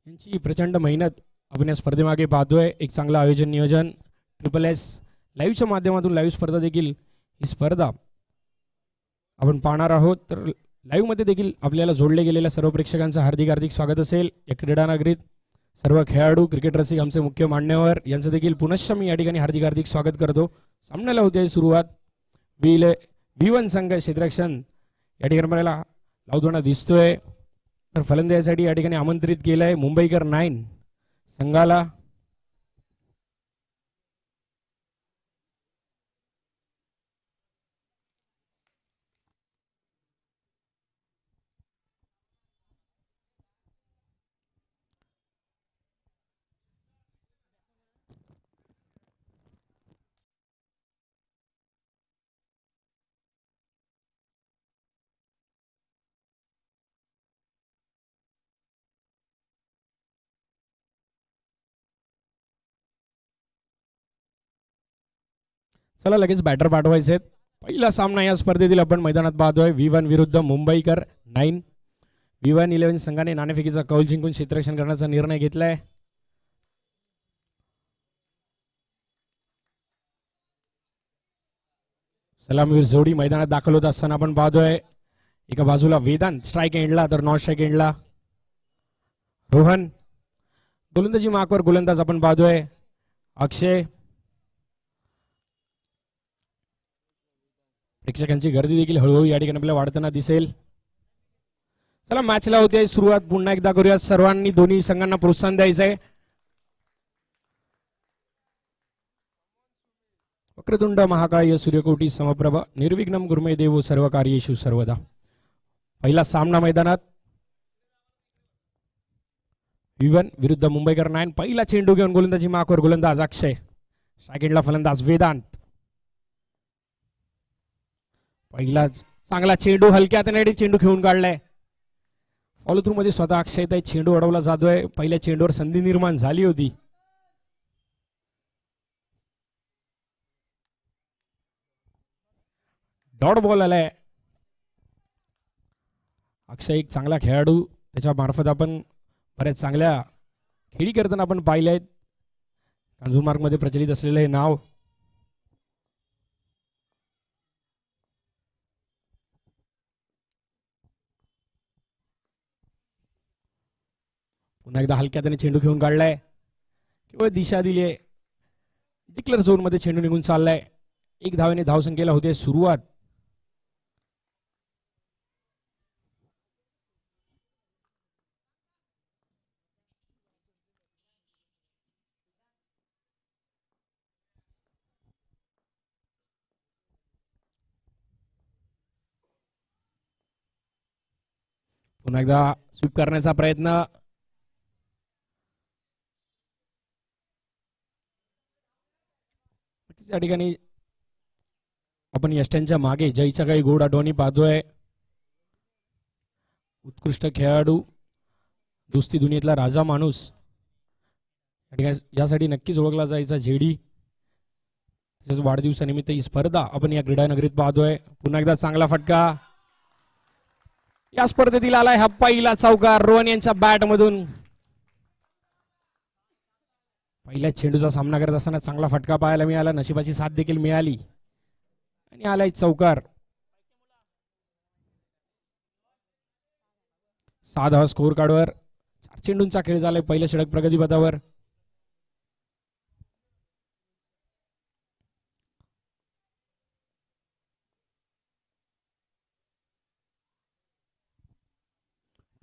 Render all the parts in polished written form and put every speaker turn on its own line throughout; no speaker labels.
यांची प्रचंड मेहनत आपण या स्पर्धेमागे पाहतोय. एक चांगलं आयोजन नियोजन ट्रिपल एस लाईव्हच्या माध्यमातून लाईव्ह स्पर्धा देखील ही स्पर्धा आपण पाहणार आहोत. तर लाईव्हमध्ये देखील आपल्याला जोडले गेलेल्या सर्व प्रेक्षकांचं हार्दिक हार्दिक स्वागत असेल. या क्रीडानगरीत सर्व खेळाडू क्रिकेट रसिक आमचे मुख्य मान्यवर यांचं देखील पुनश्च मी या ठिकाणी हार्दिक हार्दिक स्वागत करतो. सामन्याला होते सुरुवात. V1 संघ क्षेत्ररक्षण या ठिकाणी आपल्याला लावताना दिसतोय. तर फलंदाजीसाठी या ठिकाणी आमंत्रित केलंय मुंबईकर 9 संघाला. चला लगेच बॅटर पाठवायचे. पहिला सामना या स्पर्धेतील आपण मैदानात पाहतोय. V1 विरुद्ध मुंबईकर 9. V1 11 संघाने नाणेफेकीचा कौल जिंकून क्षेत्ररक्षण करण्याचा निर्णय घेतलाय. सलामीवीर जोडी मैदानात दाखल होत असताना आपण पाहतोय. एका बाजूला वेदांत स्ट्राईक एंडला तर नॉन स्ट्राईक एंडला रोहन. गोलंदाजी मार्कवर गोलंदाज आपण पाहतोय अक्षय. प्रेक्षकांची गर्दी देखील हळूहळू या ठिकाणी आपल्याला वाढताना दिसेल. चला मॅचला होते सुरुवात. पुन्हा एकदा करूया. सर्वांनी दोन्ही संघांना प्रोत्साहन द्यायचंय. वक्रतुंड महाकाय सूर्यकोटी समप्रभ निर्विघ्नं कुर्मे देवो सर्व कार्येषु सर्वदा. पहिला सामना मैदानात. V1 विरुद्ध मुंबईकर 9. पहिला चेंडू घेऊन गोलंदाजी मार्कवर गोलंदाज अक्षय. सेकंडला फलंदाज वेदांत. पहिलाच चांगला चेंडू हलक्या हाताने चेंडू खेळून काढलाय. फॉलो थ्रू मध्ये स्वतः अक्षय ताई चेंडू अडवला जातोय. पहिल्या चेंडूवर संधी निर्माण झाली होती. डॉट बॉल आलाय. अक्षय एक चांगला खेळाडू. त्याच्या मार्फत आपण बऱ्याच चांगल्या खेळी करताना आपण पाहिलेत. कांजूरमार्ग मध्ये प्रचलित असलेलं हे नाव. पुन्हा एकदा हलक्या त्याने चेंडू खेळून काढलाय. केवळ दिशा दिली आहे. डिक्लेअर झोन मध्ये चेंडू निघून चाललाय. एक धावेने धावसंख्येला होते सुरुवात. पुन्हा एकदा स्वीप करण्याचा प्रयत्न. या ठिकाणी आपण यष्ट्यांच्या मागे जयच्या काही गोड आठवणी पाहतोय. उत्कृष्ट खेळाडू, दोस्ती दुनियेतला राजा माणूस या ठिकाणी यासाठी नक्कीच ओळखला जायचा जेडी. त्याच्याच वाढदिवसानिमित्त ही स्पर्धा आपण या क्रीडानगरीत पाहतोय. पुन्हा एकदा चांगला फटका. या स्पर्धेतील आलाय हा पहिला चौकार रोहन यांच्या बॅट मधून. पहिल्या चेंडूचा सामना करत असताना चांगला फटका पाहायला मिळाला. नशिबाची साथ देखील मिळाली आणि आलाय चौकार. 6 धावा स्कोर कार्डवर. 4 चेंडूंचा खेळ झालाय पहिल्या षटक प्रगतीपथावर.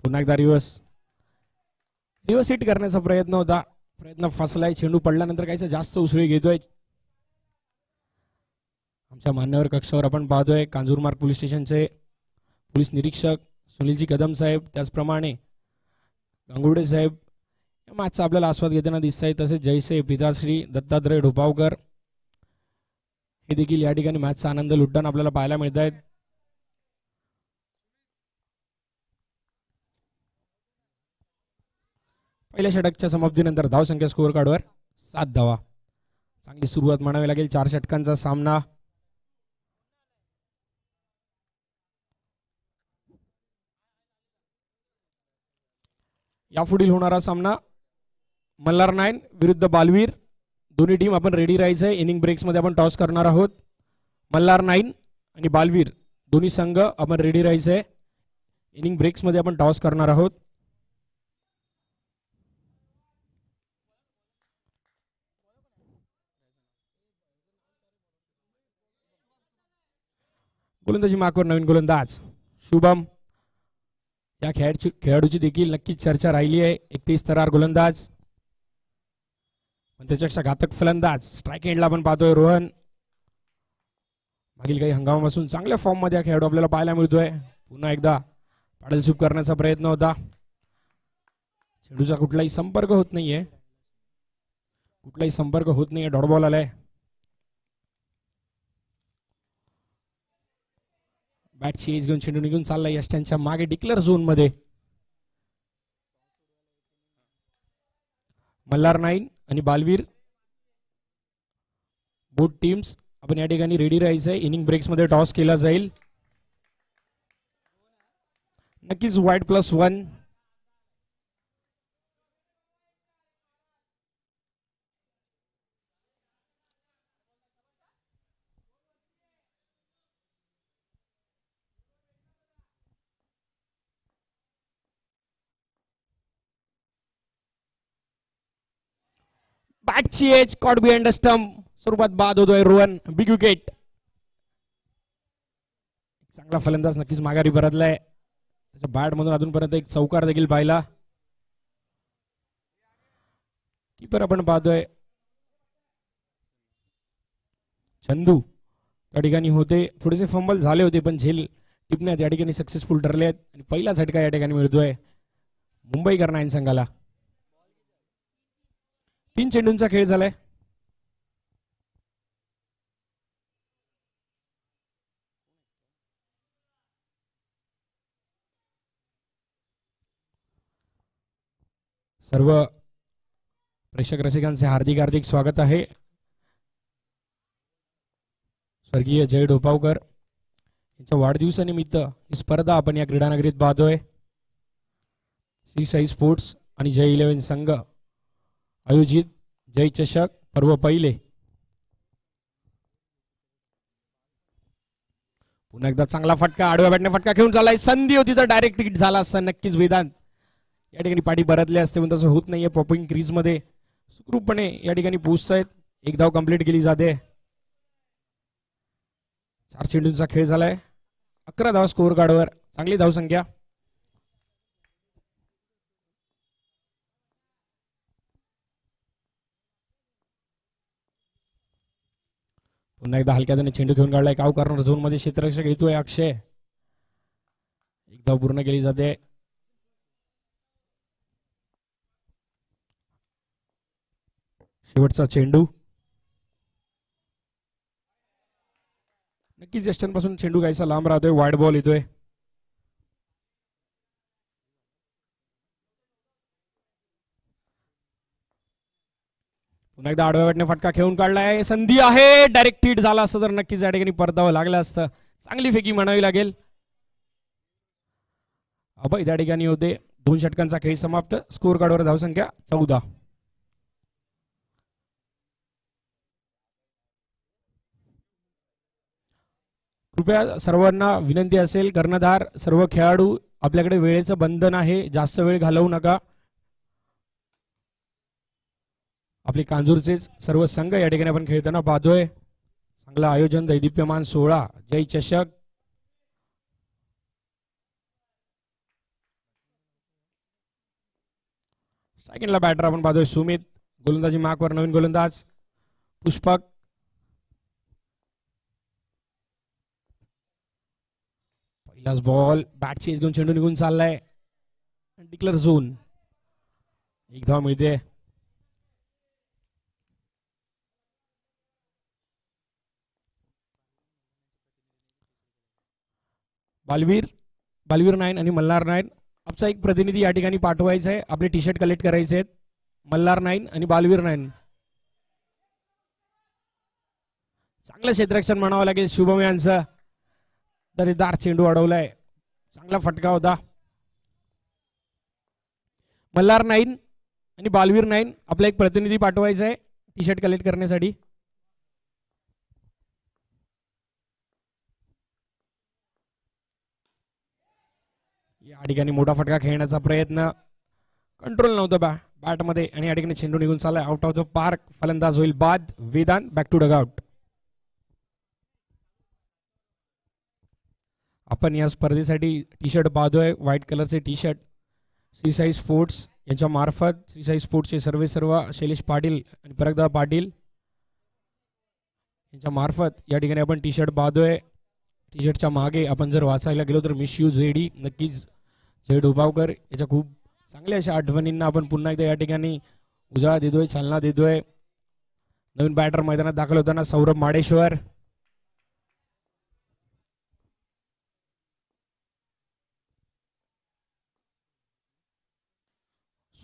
पुन्हा एकदा रिव्हर्स हिट करण्याचा प्रयत्न होता. प्रयत्न फसलाय. चेंडू पडल्यानंतर काहीच जास्त उसळी घेतोय. आमच्या मान्यवर कक्षावर आपण पाहतोय कांजूरमार्ग पोलीस स्टेशनचे पोलीस निरीक्षक सुनीलजी कदम साहेब, त्याचप्रमाणे गांगुर्डे साहेब या मॅचचा आपल्याला आस्वाद घेताना दिसत आहे. तसेच जयसे पिताश्री दत्तात्रय ढोपावकर हे देखील या ठिकाणी मॅचचा आनंद लुटताना आपल्याला पाहायला मिळत आहेत. पहिल्या षटकाच्या समाप्तीनंतर धावसंख्या स्कोअर कार्डवर 7 धावा. चांगली सुरुवात म्हणावी लागेल. 4 षटकांचा सामना. यापुढील होणारा सामना मल्हार 9 विरुद्ध बालवीर. दोन्ही टीम आपण रेडी राहायचं आहे. इनिंग ब्रेक्समध्ये आपण टॉस करणार आहोत. मल्हार 9 आणि बालवीर दोन्ही संघ आपण रेडी राहायचं आहे. इनिंग ब्रेक्समध्ये आपण टॉस करणार आहोत. गोलंदाजी मार्कवर नवीन गोलंदाज शुभम. या खेळाडूची देखील नक्कीच चर्चा राहिली आहे. 31 थरार गोलंदाज, पण त्याच्यापेक्षा घातक फलंदाज. स्ट्राईक एंडला आपण पाहतोय रोहन. मागील काही हंगामापासून चांगल्या फॉर्म मध्ये खेळाडू आपल्याला पाहायला मिळतोय. पुन्हा एकदा पाडल स्वीप करण्याचा प्रयत्न होता. चेंडूचा कुठलाही संपर्क होत नाहीये. डॉट बॉल आलाय. बॅटची एज घेऊन चेंडू निघून चाललाय यष्ट्यांच्या मागे डिक्लेअर झोन मध्ये. मल्हार 9 आणि बालवीर बोथ टीम्स आपण या ठिकाणी रेडी राहायचंय. इनिंग ब्रेक्स मध्ये टॉस केला जाईल. नक्कीच वाईड +1. बॅटची edge caught behind the stump स्वरूपात बाद होतोय रोहन. Big wicket. चांगला फलंदाज नक्कीच माघारी परतलाय. त्याच्या बॅट मधून अजूनपर्यंत एक चौकार देखील पाहिला. कीपर आपण पाहतोय चंदू. त्या ठिकाणी होते, थोडेसे फंबल झाले होते पण झेल टिपण्यात या ठिकाणी सक्सेसफुल ठरले आहेत आणि पहिला झटका या ठिकाणी मिळतोय मुंबईकर 9 संघाला. 3 चेंडूंचा खेळ झालाय. सर्व प्रेक्षक रसिकांचे हार्दिक हार्दिक स्वागत आहे. स्वर्गीय जय ढोपावकर यांच्या वाढदिवसानिमित्त ही स्पर्धा आपण या क्रीडानगरीत पाहतोय. श्री साई स्पोर्ट्स आणि जय 11 संघ आयोजित जय चषक पर्व पहिले. पुन्हा एकदा चांगला फटका, आडव्या बॅटने फटका खेळून चाललाय. संधी होती तर डायरेक्ट हिट झाला असता नक्कीच वेदांत या ठिकाणी पाठी परतले असते, पण तसं होत नाहीये. पॉपिंग क्रीज मध्ये सुखरूपपणे या ठिकाणी पोहोचतायत. एक धाव कंप्लीट केली जाते. 4 चेंडूंचा खेळ झालाय. 11 धाव स्कोअर कार्डवर. चांगली धावसंख्या. पुन्हा एकदा हलक्याने चेंडू घेऊन काढलाय. काव कॉर्नर झोन मध्ये क्षेत्ररक्षक येतोय अक्षय. एक धाव पूर्ण केली जाते. शेवटचा चेंडू. नक्कीच यष्ट्यांपासून चेंडू काहीसा लांब राहतोय. वाईड बॉल येतोय. पुन्हा एकदा आडव्या बॅटने फटका खेळून काढलाय. संधी आहे. डायरेक्ट हिट झाला असतं तर नक्कीच या ठिकाणी परतावं लागलं असतं. चांगली फेकी म्हणावी लागेल. अभय त्या ठिकाणी होते. 2 षटकांचा खेळ समाप्त. स्कोअर कार्डवर धावसंख्या 14. कृपया सर्वांना विनंती असेल, कर्णधार सर्व खेळाडू आपल्याकडे वेळेचं बंधन आहे. जास्त वेळ घालवू नका. आपले कांजूरचेच सर्व संघ या ठिकाणी आपण खेळताना पाहतोय. चांगलं आयोजन, दैदिप्यमान सोहळा जय चषक. सेकंडला बॅटर आपण पाहतोय सुमित. गोलंदाजी मार्कवर नवीन गोलंदाज पुष्पक. पहिलाच बॉल. बॅट चेस घेऊन चेंडू निघून चाललाय. Declare zone. एक धाव मिळते. बालवीर 9 आणि मल्हार 9 आमचा एक प्रतिनिधी या ठिकाणी पाठवायचा आहे. आपले टी शर्ट कलेक्ट करायचे आहेत. मल्हार 9 आणि बालवीर 9. चांगलं क्षेत्ररक्षण म्हणावं लागेल शुभम यांचं. दर्जेदार चेंडू अडवलाय. चांगला फटका होता. मल्हार 9 आणि बालवीर 9 आपला एक प्रतिनिधी पाठवायचा आहे टी शर्ट कलेक्ट करण्यासाठी. या ठिकाणी मोठा फटका खेळण्याचा प्रयत्न, कंट्रोल नव्हतं बॅटमध्ये आणि या ठिकाणी चेंडू निघून चाललाय आउट ऑफ द पार्क. फलंदाज होईल बाद. वेदांत बॅक टू डगआउट. आपण या स्पर्धेसाठी टी शर्ट पाहतोय, व्हाईट कलरचे T shirt Shri Sai sports यांच्या मार्फत. श्री साई स्पोर्ट्सचे सर्व शैलेश पाटील आणि परगदा पाटील यांच्या मार्फत या ठिकाणी आपण टी शर्ट पाहतोय. टी शर्टच्या मागे आपण जर वाचायला गेलो तर मिस यू झेडी, नक्कीच झेड उभावकर याच्या खूप चांगल्या अशा आठवणींना आपण पुन्हा एकदा या ठिकाणी उजाळा देतोय, चालना देतोय. नवीन बॅटर मैदानात दाखल होताना सौरभ माडेश्वर.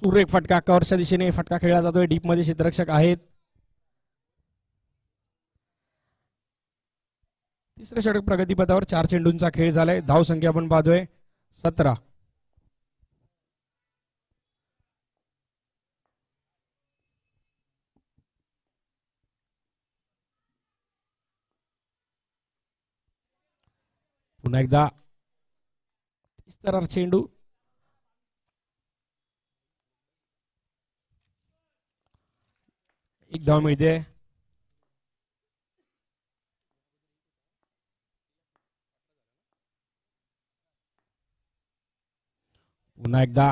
सुरेख फटका कव्हरच्या दिशेने फटका खेळला जातोय. डीप मध्ये क्षेत्ररक्षक आहेत. तिसऱ्या षटक प्रगतीपथावर 4 चेंडूंचा खेळ झालाय. धाव संख्या आपण पाहतोय 17. पुन्हा एकदा चेंडू, एक धाव मिळते. पुन्हा एकदा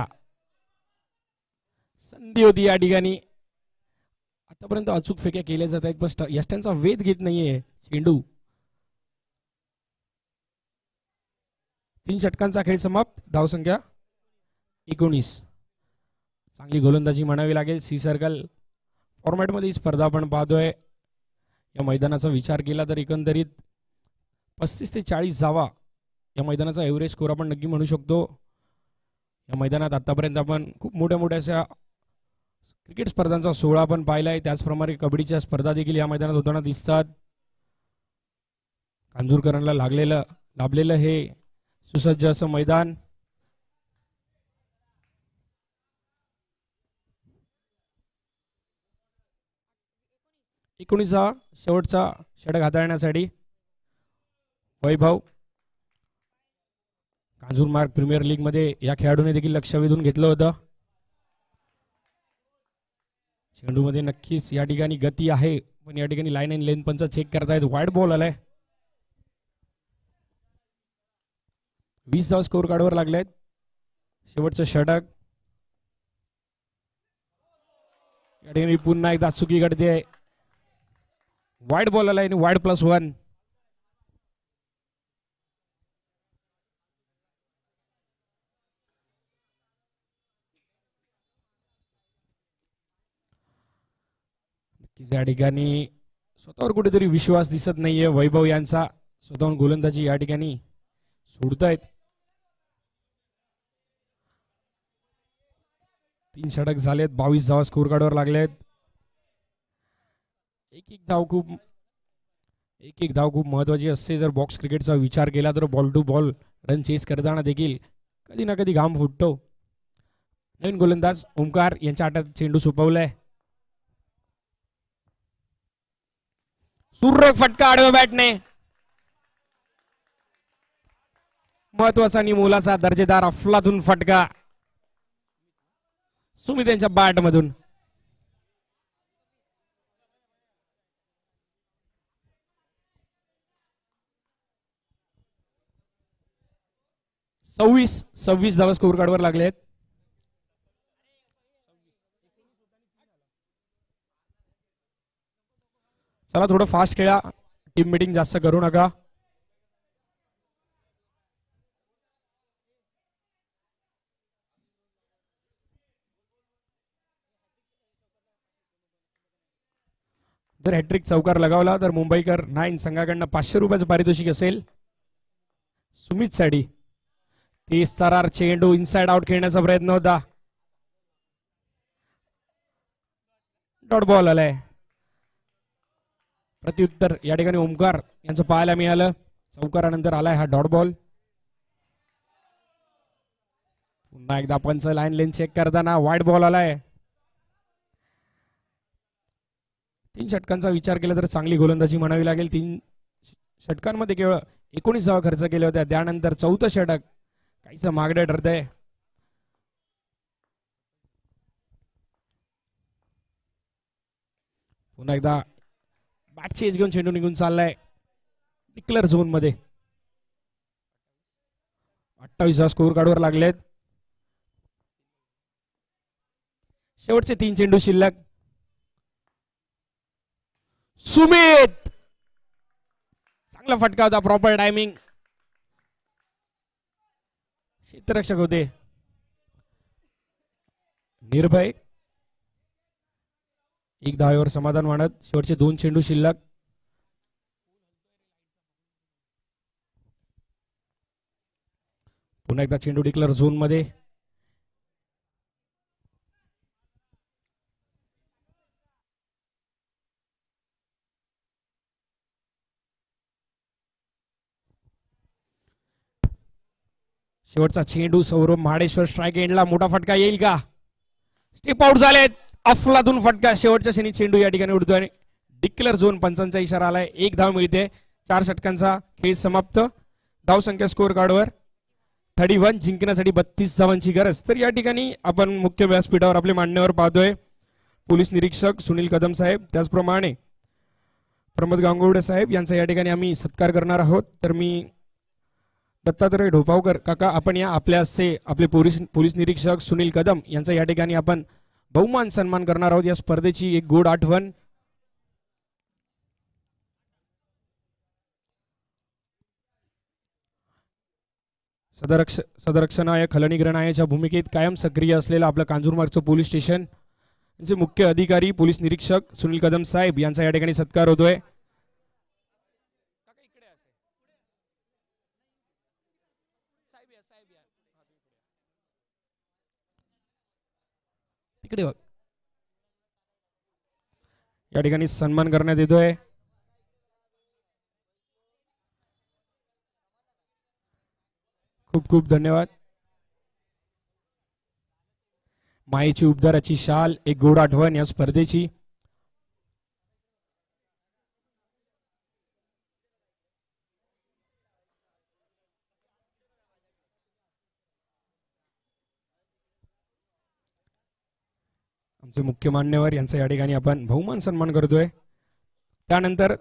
संधी होती या ठिकाणी. आतापर्यंत अचूक फेक्या केल्या जात आहेत पण यष्ट्यांचा वेध घेत नाहीये चेंडू. 3 षटकांचा खेळ समाप्त. धावसंख्या 19. चांगली गोलंदाजी म्हणावी लागेल. सी सर्कल फॉर्मॅटमध्ये ही स्पर्धा आपण पाहतोय. या मैदानाचा विचार केला तर एकंदरीत 35 ते 40 धावा या मैदानाचा एव्हरेज स्कोर आपण नक्की म्हणू शकतो. या मैदानात आतापर्यंत आपण खूप मोठ्या मोठ्या अशा क्रिकेट स्पर्धांचा 16 आपण पाहिलाय. त्याचप्रमाणे कबड्डीच्या स्पर्धा देखील या मैदानात होताना दिसतात. कांजूरकरांना लाभलेलं हे सुसज्ज असं मैदान. एकोणीसा शेवटचा षटक हाताळण्यासाठी वैभव. कांजूरमार्ग प्रीमियर लीग मध्ये या खेळाडूने देखील लक्ष वेधून घेतलं होतं. चेंडू मध्ये नक्कीच या ठिकाणी गती आहे पण या ठिकाणी लाईन अँड लेंथ पंच चेक करतायत. वाईड बॉल आलाय. 20 धाव स्कोर कार्डवर लागलेत. शेवटचं षटक या ठिकाणी पुन्हा एकदा चुकी घडते. वाईड बॉल आलाय आणि वाईड +1. या ठिकाणी स्वतःवर कुठेतरी विश्वास दिसत नाहीये वैभव यांचा. स्वतःहून गोलंदाजी या ठिकाणी सोडतायत. 3 षटक झालेत. 22 धावा स्कोर कार्डवर लागलेत. एक एक धाव खूप महत्वाची असते. जर बॉक्स क्रिकेटचा विचार केला तर ball to ball run chase करताना देखील कधी ना कधी घाम फुटतो. नवीन गोलंदाज ओमकार यांच्या हातात चेंडू सोपवलाय. सुरेख फटका आडव्या बॅटने. महत्वाचा आणि मोलाचा दर्जेदार अफलातून फटका सुमित यांच्या बॅट मधून. सव्वीस धावा स्कोर कार्डवर लागले आहेत. चला थोडं फास्ट खेळा. टीम मीटिंग जास्त करू नका. जर हॅट्रिक चौकार लगावला तर मुंबईकर 9 संघाकडनं 500 रुपयाचं पारितोषिक असेल. सुमित साठी 30 चारार चेंडू इनसाइड आउट खेळण्याचा प्रयत्न होता. डॉट बॉल आलाय. प्रत्युत्तर या ठिकाणी ओमकार यांचं पाहायला मिळालं. चौकारानंतर आलाय हा डॉट बॉल. पुन्हा एकदा पंच लाईन लेन चेक करताना वाईड बॉल आलाय. 3 षटकांचा विचार केला तर चांगली गोलंदाजी म्हणावी लागेल. 3 षटकांमध्ये केवळ 19 धावा खर्च केल्या होत्या. त्यानंतर 4थं षटक काहीच मागडं ठरतंय. पुन्हा एकदा बॅटची एज घेऊन चेंडू निघून चाललाय डिक्लेअर झोन मध्ये. 28 स्कोर कार्डवर लागलेत. शेवटचे 3 चेंडू शिल्लक. सुमित चांगला फटका होता. Proper timing. क्षेत्ररक्षक होते निर्भय. 1 धावेवर समाधान मानत शेवटचे 2 चेंडू शिल्लक. पुन्हा एकदा चेंडू डिक्लेअर झोन मध्ये. शेवटचा चेंडू सौरभ महाडेश्वर स्ट्राईक एंडला. मोठा फटका येईल का? स्टेप आउट झालेत. अफलातून फटका. शेवटच्या क्षणी चेंडू या ठिकाणी उडतोय. Declare zone. पंचांचा इशारा आलाय. 1 धाव मिळते. 4 षटकांचा खेळ समाप्त. धाव संख्या स्कोर कार्डवर 31. जिंकण्यासाठी 32 धावांची गरज. तर या ठिकाणी आपण मुख्य व्यासपीठावर आपले मान्यवर पाहतोय. पोलीस निरीक्षक सुनील कदम साहेब, त्याचप्रमाणे प्रमोद गांगुर्डे साहेब यांचा या ठिकाणी आम्ही सत्कार करणार आहोत. तर मी दत्तात्रय ढोपावकर काका, आपण या आपल्या हस्ते आपले पोलीस निरीक्षक सुनील कदम यांचा या ठिकाणी आपण बहुमान सन्मान करणार आहोत. या स्पर्धेची एक गोड आठवण. सदरक्षणाय खलनिग्रहणाच्या भूमिकेत कायम सक्रिय असलेला आपलं कांजूरमार्गचं पोलीस स्टेशन चे मुख्य अधिकारी पोलीस निरीक्षक सुनील कदम साहेब यांचा या ठिकाणी सत्कार होतोय. तिकडे या ठिकाणी सन्मान करण्यात येतोय. खूप खूप धन्यवाद. मायेची उपदाराची शाल एक गोड आठवण या स्पर्धेची. आमचे मुख्य मान्यवर यांचा या ठिकाणी आपण बहुमान सन्मान करतोय. त्यानंतर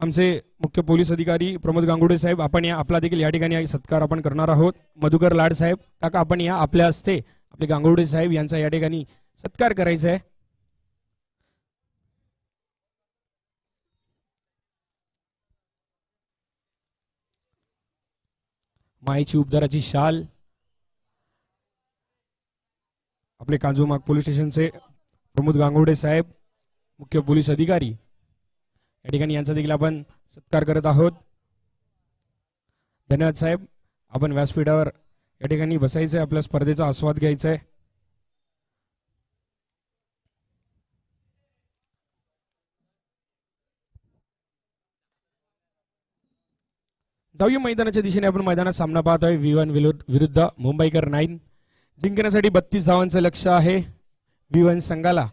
आमचे मुख्य पोलीस अधिकारी प्रमोद गांगुर्डे साहेब, आपण या आपला देखील या ठिकाणी सत्कार आपण करणार आहोत. मधुकर लाड साहेब काका, आपण या आपल्या हस्ते आपले गांगुर्डे साहेब यांचा या ठिकाणी सत्कार करायचा आहे. मायेची उपदाराची शाल आपले कांजूरमार्ग पोलीस स्टेशनचे प्रमोद गांगुर्डे साहेब, मुख्य पोलीस अधिकारी या ठिकाणी यांचा देखील आपण सत्कार करत आहोत. धन्यवाद साहेब. आपण व्यासपीठावर या ठिकाणी बसायचंय, आपल्या स्पर्धेचा आस्वाद घ्यायचा आहे. जाऊया मैदानाच्या दिशेने. आपण मैदानात सामना पाहतोय. V1 विरुद्ध मुंबईकर 9. जिंकण्यासाठी 32 धावांचं लक्ष आहे V1 संघाला.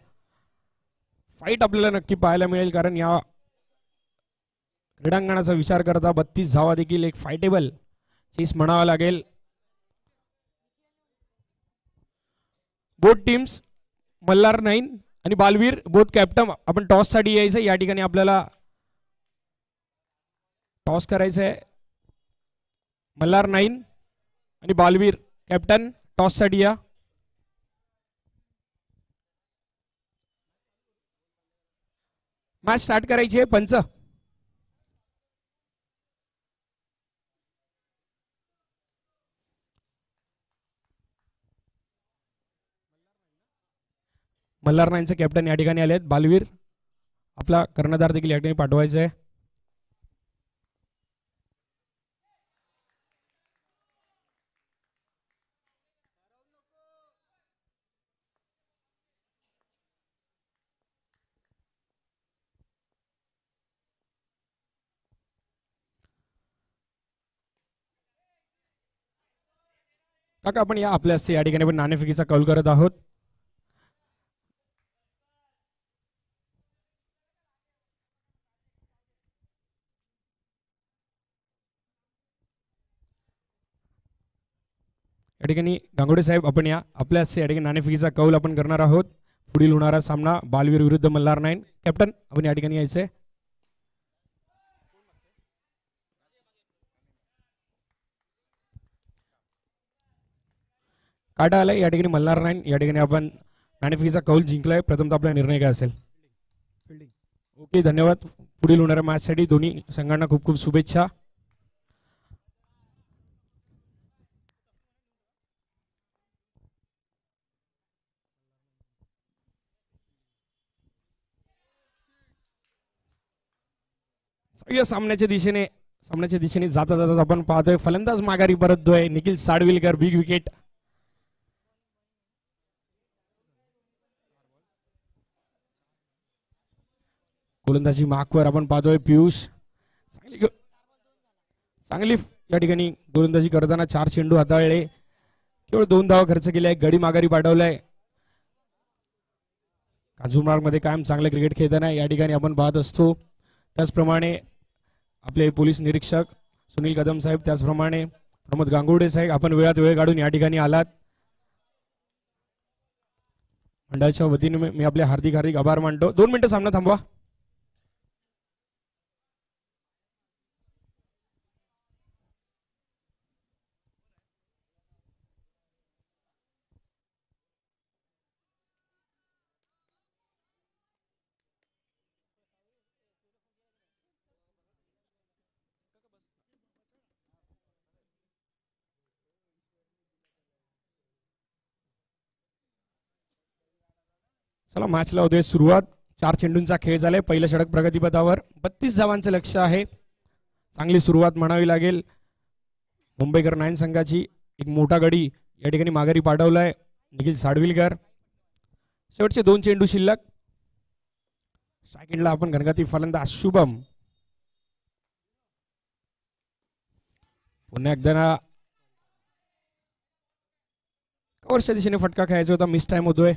फाईट आपल्याला नक्की पाहायला मिळेल, कारण या क्रीडांगणाचा विचार करता 32 धावा देखील एक फायटेबल चेस म्हणावा लागेल. बोथ टीम्स मल्हार 9 आणि बालवीर बोथ कॅप्टन. आपण टॉस साठी यायचं. या ठिकाणी आपल्याला टॉस करायचं आहे. मल्हार 9 आणि बालवीर कॅप्टन टॉस साठी या. मॅच स्टार्ट करायची आहे. पंच मल्हार 9चे कॅप्टन या ठिकाणी आले आहेत. बालवीर आपला कर्णधार देखील या ठिकाणी पाठवायचा आहे. काका आपण या आपल्या या ठिकाणी पण नाणेफेकीचा कौल करत आहोत. या ठिकाणी गांगोडे साहेब आपण या आपल्या या ठिकाणी नाणेफेकीचा कौल आपण करणार आहोत. पुढील होणारा सामना बालवीर विरुद्ध मल्हार नाईन. कॅप्टन आपण या ठिकाणी यायचंय. काटा आलाय या ठिकाणी मल्हार नाईन. या ठिकाणी आपण नाणेफेकीचा कौल जिंकलाय. प्रथमतः आपला निर्णय काय असेल? ओके धन्यवाद. पुढील होणाऱ्या मॅचसाठी दोन्ही संघांना खूप खूप शुभेच्छा. या सामन्याच्या दिशेने जाता जाता आपण पाहतोय फलंदाज माघारी परततोय. Nikhil Sadvilkar big wicket. गोलंदाजी मार्कवर आपण पाहतोय पियुष. चांगली या ठिकाणी गोलंदाजी करताना 4 चेंडू हाताळले. केवळ 2 धावा खर्च केले. गडी माघारी पाठवलाय. कांजूरमार्ग मध्ये कायम चांगले क्रिकेट खेळताना या ठिकाणी आपण पाहत असतो. त्याचप्रमाणे आपले पोलीस निरीक्षक सुनील कदम साहेब, त्याचप्रमाणे प्रमोद गांगुर्डे साहेब, आपण वेळात वेळ काढून या ठिकाणी आलात. मंडळाच्या वतीने मी आपले हार्दिक हार्दिक आभार मानतो. 2 मिनिटं सामना थांबवा. चला मॅचला होते सुरुवात. 4 चेंडूंचा खेळ झालाय. पहिलं षटक प्रगतीपथावर. 32 धावांचं लक्ष आहे. चांगली सुरुवात म्हणावी लागेल मुंबईकर नाईन संघाची. एक मोठा गडी या ठिकाणी माघारी पाठवलाय निखिल साडविलकर. शेवटचे 2 चेंडू शिल्लक. सेकंडला आपण घनघाती फलंदाज शुभम. पुन्हा एकदा कव्हरच्या दिशेने फटका खेळायचा होता. मिस टाइम होतोय.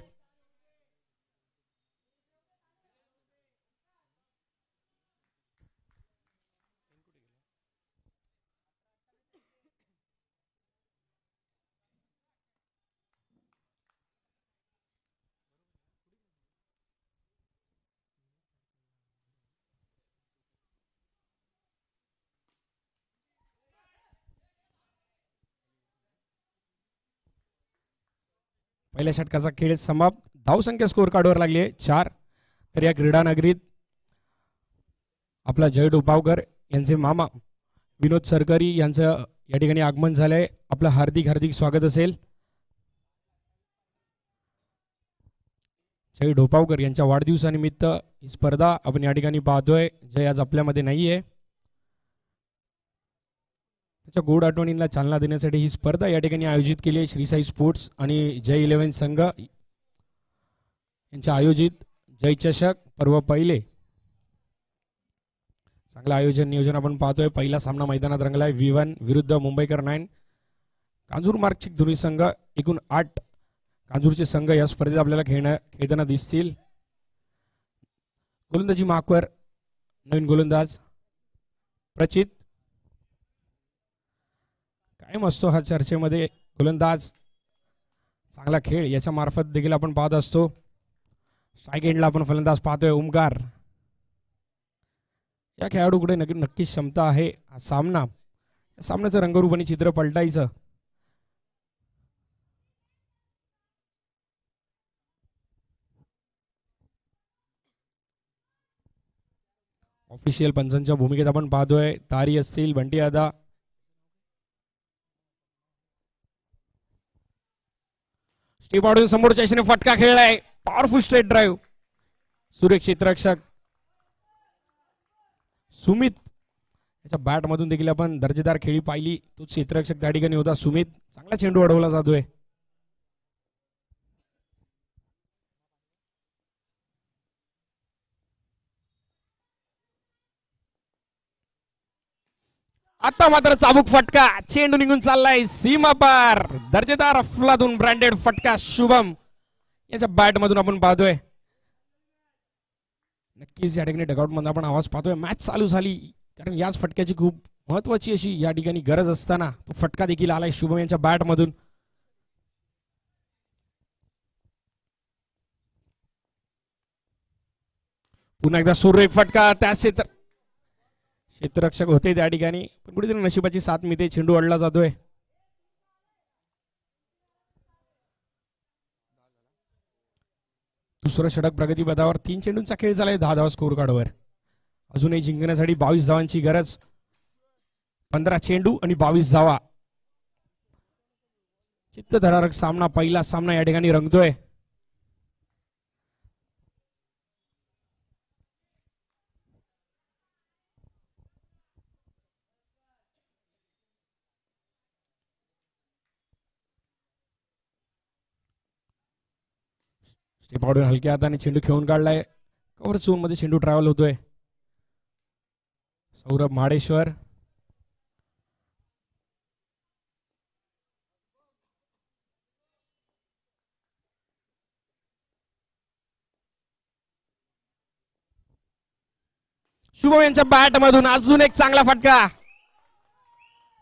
पहिल्या षटकाचा खेळ समाप्त. धावसंख्या स्कोर कार्डवर लागली आहे 4. तर या क्रीडा नगरीत आपला जय डोपावकर यांचे मामा विनोद सरकारी यांचं या ठिकाणी आगमन झालंय. आपलं हार्दिक हार्दिक स्वागत असेल. जय ढोपावकर यांच्या वाढदिवसानिमित्त ही स्पर्धा आपण या ठिकाणी पाहतोय. जय आज आपल्यामध्ये नाहीये. त्याच्या गोड आठवणींना चालना देण्यासाठी ही स्पर्धा या ठिकाणी आयोजित केली आहे. श्री साई स्पोर्ट्स आणि जय 11 संघ यांच्या आयोजित जय चषक पर्व पहिले. चांगलं आयोजन नियोजन आपण पाहतोय. पहिला सामना मैदानात रंगलाय. V1 विरुद्ध मुंबईकर 9. कांजूर मार्गचे दोन्ही संघ एकूण 8 कांजूरचे संघ या स्पर्धेत आपल्याला खेळताना दिसतील. गोलंदाजी मार्कवर नवीन गोलंदाज प्रचित. कायम असतो हा चर्चेमध्ये गोलंदाज. चांगला खेळ याच्या मार्फत देखील आपण पाहत असतो. स्ट्राईक एंडला आपण फलंदाज पाहतोय ओमकार. या खेळाडूकडे नक्कीच क्षमता आहे. हा सामना या सामन्याचं रंगरूप आणि चित्र पलटायचं. ऑफिशियल पंचांच्या भूमिकेत आपण पाहतोय तारी असतील, बंटी दादा. स्टीपाडून समोरच्या दिशेने फटका खेळलाय. Powerful straight drive. सुरक्षित रक्षक सुमित याच्या बॅट मधून देखील आपण दर्जेदार खेळी पाहिली. तो क्षेत्ररक्षक त्या ठिकाणी होता सुमित. चांगला चेंडू अडवला जातोय. आता मात्र चाबूक फटका, चेंडू निघून चाललाय सीमा पार. दर्जेदार अफलातून ब्रँडेड फटका शुभम याच्या बॅट मधून आपण पाहतोय. नक्कीच या ठिकाणी डगआउट मध्ये आपण आवाज पाहतोय. मॅच चालू झाली कारण याच फटक्याची खूप महत्वाची अशी या ठिकाणी गरज असताना तो फटका देखील आलाय शुभम यांच्या बॅट मधून. पुन्हा एकदा सुरेख फटका, त्या क्षेत्ररक्षक होते त्या ठिकाणी पण कुठेतरी नशिबाची साथ मिळते. चेंडू अडला जातोय. दुसरं षटक प्रगतीपथावर. 3 चेंडूंचा खेळ झालाय 10 धावा स्कोर कार्डवर. अजूनही जिंकण्यासाठी 22 धावांची गरज. 15 चेंडू आणि 22 धावा. चित्तथरारक सामना, पहिला सामना या ठिकाणी रंगतोय. स्टेप आउट हलक्या हाताने चेंडू खेळून काढलाय. कव्हर झोन मध्ये चेंडू ट्रॅव्हल होतोय. सौरभ महाडेश्वर. शुभम यांच्या बॅट मधून अजून एक चांगला फटका.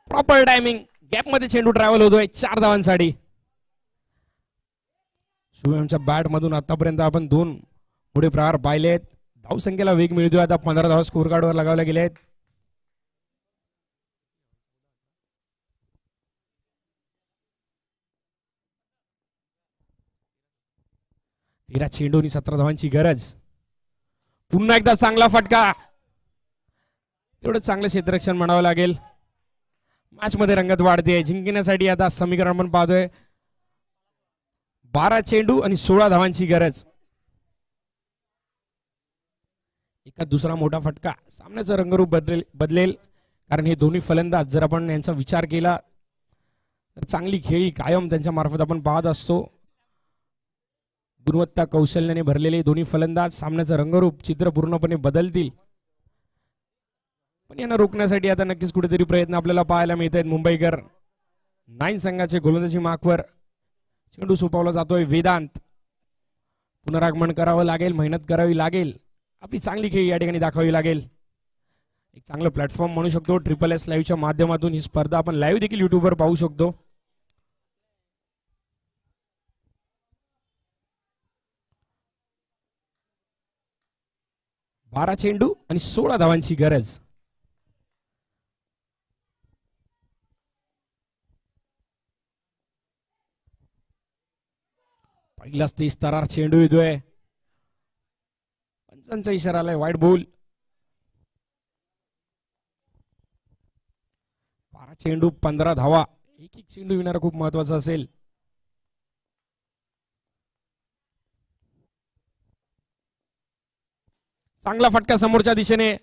प्रॉपर टायमिंग, गॅप मध्ये चेंडू ट्रॅव्हल होतोय 4 धावांसाठी. शुभमच्या बॅट मधून आतापर्यंत आपण 2 पुढे प्रहार पाहिलेत. धावसंख्येला वेग मिळतोय. आता 15 धावा स्कोर कार्डवर लगावल्या गेलेत. तेरा चेंडू आणि 17 धावांची गरज. पुन्हा एकदा चांगला फटका. तेवढं चांगलं क्षेत्ररक्षण म्हणावं लागेल. मॅच मध्ये रंगत वाढते. जिंकण्यासाठी आता समीकरण आपण पाहतोय 12 चेंडू आणि 16 धावांची गरज. एका दुसरा मोठा फटका सामन्याचं रंगरूप बदलेल कारण हे दोन्ही फलंदाज जर आपण यांचा विचार केला तर चांगली खेळी कायम त्यांच्या मार्फत आपण पाहत असतो. गुणवत्ता कौशल्याने भरलेले दोन्ही फलंदाज सामन्याचं रंगरूप चित्र पूर्णपणे बदलतील. पण यांना रोखण्यासाठी आता नक्कीच कुठेतरी प्रयत्न आपल्याला पाहायला मिळत आहेत. मुंबईकर 9 संघाचे गोलंदाजी मार्कवर चेंडू सोपवला जातोय. वेदांत. पुनरागमन करावं लागेल, मेहनत करावी लागेल, आपली चांगली खेळी या ठिकाणी दाखवावी लागेल. एक चांगलं प्लॅटफॉर्म म्हणू शकतो. SSS लाईव्हच्या माध्यमातून ही स्पर्धा आपण लाईव्ह देखील युट्यूबवर पाहू शकतो. बारा चेंडू आणि 16 धावांची गरज. पहिलाच 30 तारार चेंडू येतोय. पंचांचा इशारा आलाय वाईट बॉल. 12 चेंडू 15 धावा. एक एक चेंडू येणारा खूप महत्वाचा असेल. चांगला फटका समोरच्या दिशेने.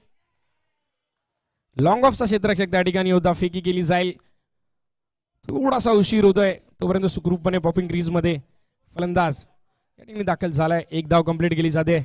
लॉंग ऑफचा क्षेत्ररक्षक त्या ठिकाणी होता. फेकी केली जाईल. थोडासा उशीर होतोय तोपर्यंत सुखरूपपणे पॉपिंग क्रीज मध्ये फलंदाज या ठिकाणी दाखल झालाय. एक धाव कंप्लीट केली जाते.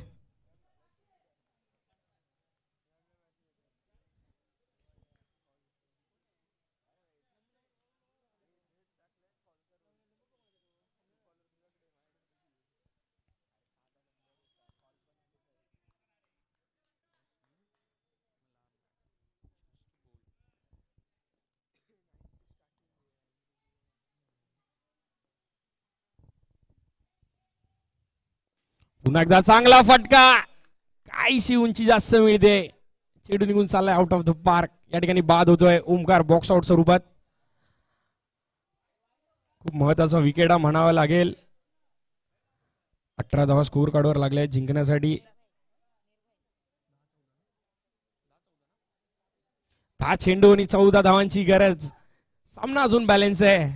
पुन्हा एकदा चांगला फटका. काहीशी उंची जास्त मिळते. चेंडू निघून चाललाय आउट ऑफ द पार्क. या ठिकाणी बाद होतोय. ओमकार बॉक्स आउट स्वरूपात. खूप महत्वाचा विकेट म्हणावा लागेल. 18 धावा स्कोर कार्डवर लागले जिंकण्यासाठी. 10 चेंडू आणि 14 धावांची गरज. सामना अजून बॅलन्स आहे.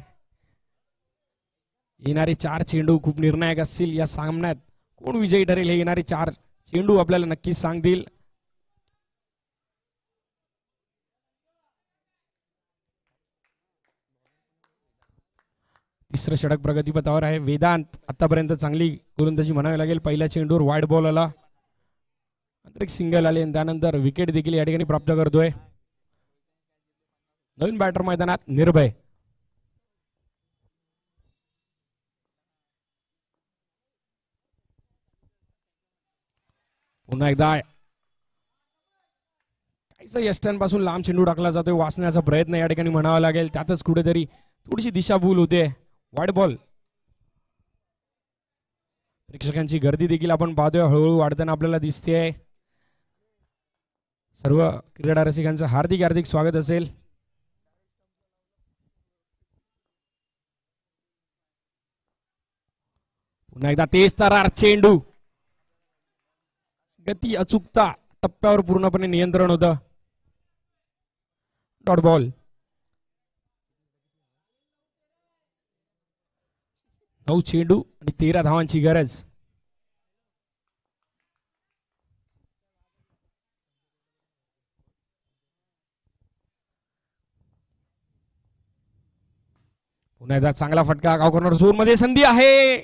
येणारे 4 चेंडू खूप निर्णायक असतील या सामन्यात. कोण विजयी ठरेल हे येणारे 4 चेंडू आपल्याला नक्कीच सांगतील. तिसरं षटक प्रगतीपथावर आहे. वेदांत आतापर्यंत चांगली गोलंदाजी म्हणावी लागेल. पहिल्या चेंडूवर वाईड बॉल आला. नंतर एक सिंगल आले आणि त्यानंतर विकेट देखील या ठिकाणी प्राप्त करतोय. नवीन बॅटर मैदानात निर्भय. पुन्हा एकदा काहीसा यष्ट्यांपासून लांब चेंडू टाकला जातोय. वाचण्याचा प्रयत्न या ठिकाणी म्हणावा लागेल. त्यातच कुठेतरी थोडीशी दिशाभूल होते. Wide ball. प्रेक्षकांची गर्दी देखील आपण पाहतोय हळूहळू वाढताना आपल्याला दिसते. सर्व क्रीडा रसिकांचं हार्दिक हार्दिक स्वागत असेल. पुन्हा एकदा तेज तरार चेंडू. गती अचूकता टप्प्यावर पूर्णपणे नियंत्रण होतं. Dot ball. 9 चेंडू आणि 13 धावांची गरज. पुन्हा एकदा चांगला फटका. गाव कॉर्नर झोन मध्ये संधी आहे.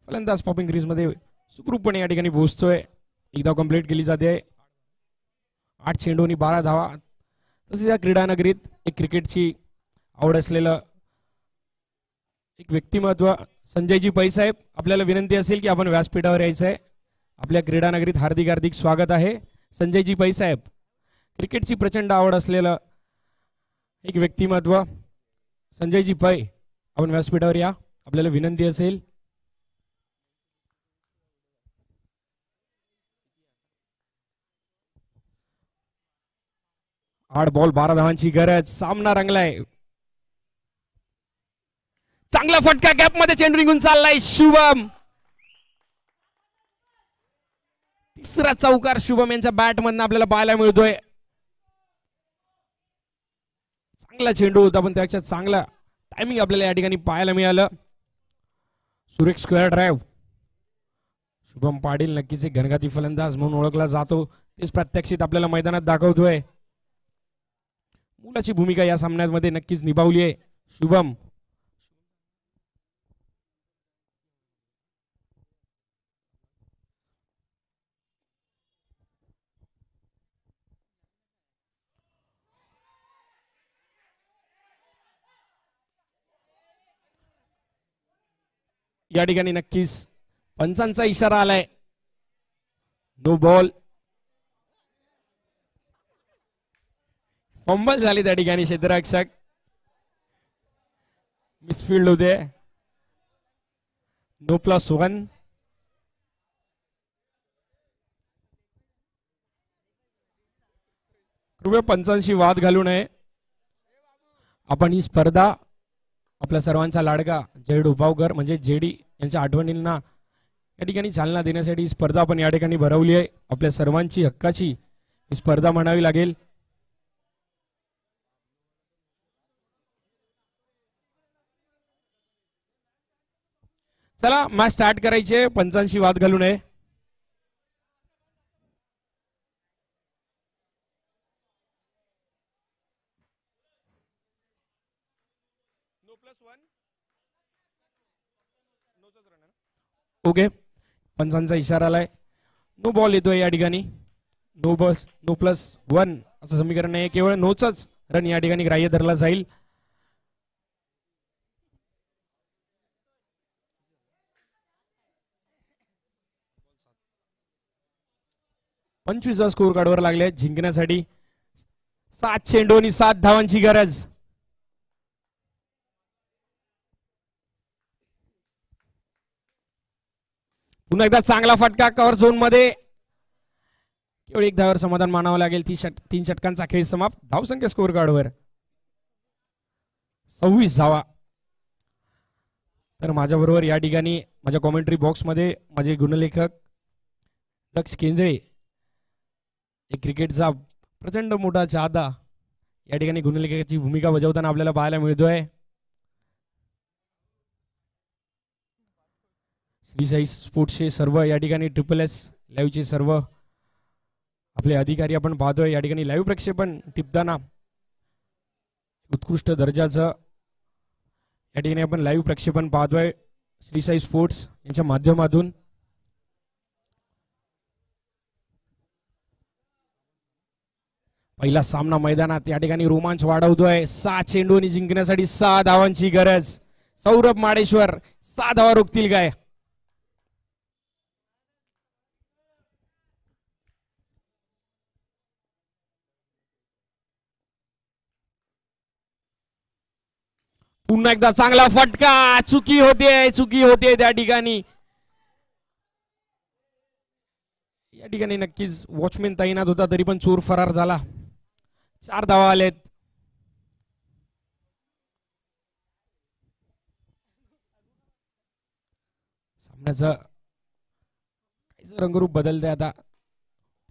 फलंदाज पॉपिंग क्रीज मध्ये सुखरूपपणे या ठिकाणी पोहोचतोय. एक धाव कंप्लीट केली जाते. 8 चेंडू आणि 12 धावा. तसेच या क्रीडा नगरीत एक क्रिकेटची आवड असलेलं एक व्यक्तिमत्व संजयजी पै साहेब, आपल्याला विनंती असेल की आपण व्यासपीठावर यायचं आहे. आपल्या क्रीडा नगरीत हार्दिक हार्दिक स्वागत आहे. संजयजी पै साहेब, क्रिकेटची प्रचंड आवड असलेलं एक व्यक्तिमत्व संजयजी पै, आपण व्यासपीठावर या, आपल्याला विनंती असेल. आठ बॉल 12 धावांची गरज. सामना रंगलाय. चांगला फटका. गॅप मध्ये चेंडू निघून चाललाय. शुभम. तिसरा चौकार शुभम यांच्या बॅट मधून आपल्याला पाहायला मिळतोय. चांगला चेंडू होता पण त्याच्या चांगला टायमिंग आपल्याला या ठिकाणी पाहायला मिळालं. सुरेख स्क्वेअर ड्राईव्ह. शुभम पाटील नक्कीच एक घनघाती फलंदाज म्हणून ओळखला जातो. तेच प्रत्यक्षित आपल्याला मैदानात दाखवतोय. मुलाची भूमिका या सामन्यामध्ये नक्कीच निभावली आहे शुभम. या ठिकाणी नक्कीच पंचांचा इशारा आलाय. No ball. फंबल झाली त्या ठिकाणी. क्षेत्ररक्षक मिसफील्ड होते. नो +1. कृपया पंचांशी वाद घालू नये. आपण ही स्पर्धा आपल्या सर्वांचा लाडका जय डोपावकर म्हणजे जेडी यांच्या आठवणींना या ठिकाणी चालना देण्यासाठी ही स्पर्धा आपण या ठिकाणी भरवली आहे. आपल्या सर्वांची हक्काची ही स्पर्धा म्हणावी लागेल. चला मॅच स्टार्ट करायचे. पंचांशी वाद घालू नये. ओके, पंचांचा इशारा आलाय. नो बॉल येतोय या ठिकाणी. नो +1 असं समीकरण नाही. केवळ नोच रन या ठिकाणी ग्राह्य धरला जाईल. पंचवीस स्कोर कार्डवर लागले जिंकण्यासाठी. 7 चेंडू आणि 7 धावांची गरज. पुन्हा एकदा चांगला फटका कव्हर झोन मध्ये. केवळ 1 धावावर समाधान मानावं लागेल. 3 षटकांचा खेळ समाप्त. धावसंख्या स्कोर कार्डवर 26 धावा. तर माझ्या बरोबर या ठिकाणी माझ्या कॉमेंट्री बॉक्स मध्ये माझे गुणलेखक दक्ष केंजळे, एक क्रिकेटचा प्रचंड मोठा चाहता, या ठिकाणी गुणलेखकाची भूमिका बजावताना आपल्याला पाहायला मिळतोय. श्री साई स्पोर्ट्सचे सर्व या ठिकाणी SSS लाईव्हचे सर्व आपले अधिकारी आपण पाहतोय. या ठिकाणी लाईव्ह प्रक्षेपण टिपताना उत्कृष्ट दर्जाचं या ठिकाणी आपण लाईव्ह प्रक्षेपण पाहतोय श्री साई स्पोर्ट्स यांच्या माध्यमातून. पहिला सामना मैदानात या ठिकाणी रोमांच वाढवतोय. 6 चेंडू आणि जिंकण्यासाठी 6 धावांची गरज. सौरभ माडेश्वर 6 धावा रोखतील काय? पुन्हा एकदा चांगला फटका. चुकी होते त्या ठिकाणी. या ठिकाणी नक्कीच वॉचमॅन तैनात होता तरी पण चोर फरार झाला. 4 धावा आलेत. सामन्याचं रंगरूप बदलते आता.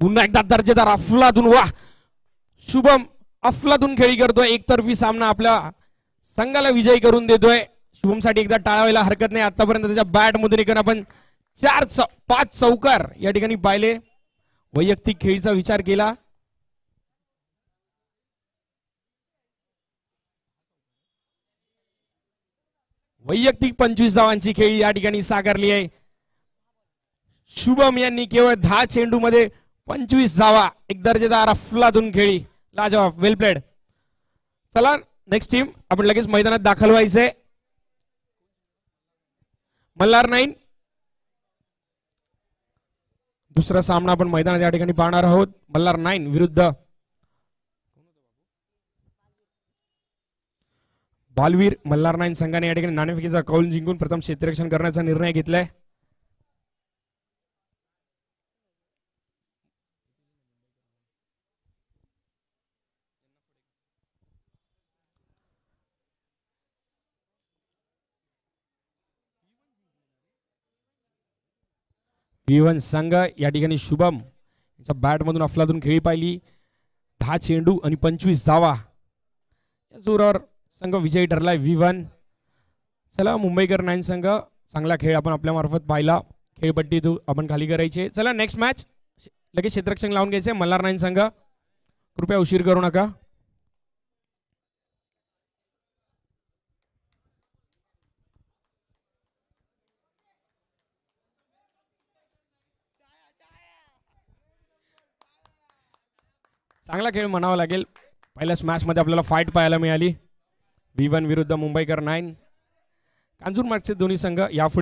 पुन्हा एकदा दर्जेदार अफलातून. वाह शुभम अफलातून खेळी करतोय. एकतर्फी सामना आपल्या संघाला विजयी करून देतोय. शुभम साठी एकदा टाळायला हरकत नाही. आतापर्यंत त्याच्या बॅट मधून एकूण आपण 5 चौकार या ठिकाणी पाहिले. वैयक्तिक खेळीचा विचार केला. वैयक्तिक 25 धावांची खेळी या ठिकाणी साकारली आहे. शुभम यांनी केवळ 10 चेंडू मध्ये 25 धावा. एक दर्जेदार अफलातून खेळी. लाजवाब. Well played. चला नेक्स्ट टीम आपण लगेच मैदानात दाखल व्हायचंय. मल्हार 9. दुसरा सामना आपण मैदानात या ठिकाणी पाहणार आहोत. मल्हार 9 विरुद्ध बालवीर. मल्हार 9 संघाने या ठिकाणी नाणेफेकीचा कौल जिंकून प्रथम क्षेत्ररक्षण करण्याचा निर्णय घेतलाय. V1 संघ या ठिकाणी शुभम याच्या बॅट मधून अफलातून खेळी पाहिली. 10 चेंडू आणि 25 धावा या जोरावर संघ विजयी ठरलाय. V1. चला मुंबईकर 9 संघ चांगला खेळ आपण आपल्या मार्फत पाहिला. खेळपट्टी आपण खाली करायची. चला नेक्स्ट मॅच लगेच क्षेत्ररक्षण लावून घ्यायचे. मल्हार 9 संघ कृपया उशीर करू नका. चांगला खेळ म्हणावा लागेल. पहिल्याच मॅच मध्ये आपल्याला फाईट पाहायला मिळाली. V1 विरुद्ध मुंबईकर 9. कांजूरमार्गचे दोन्ही संघ यापुढे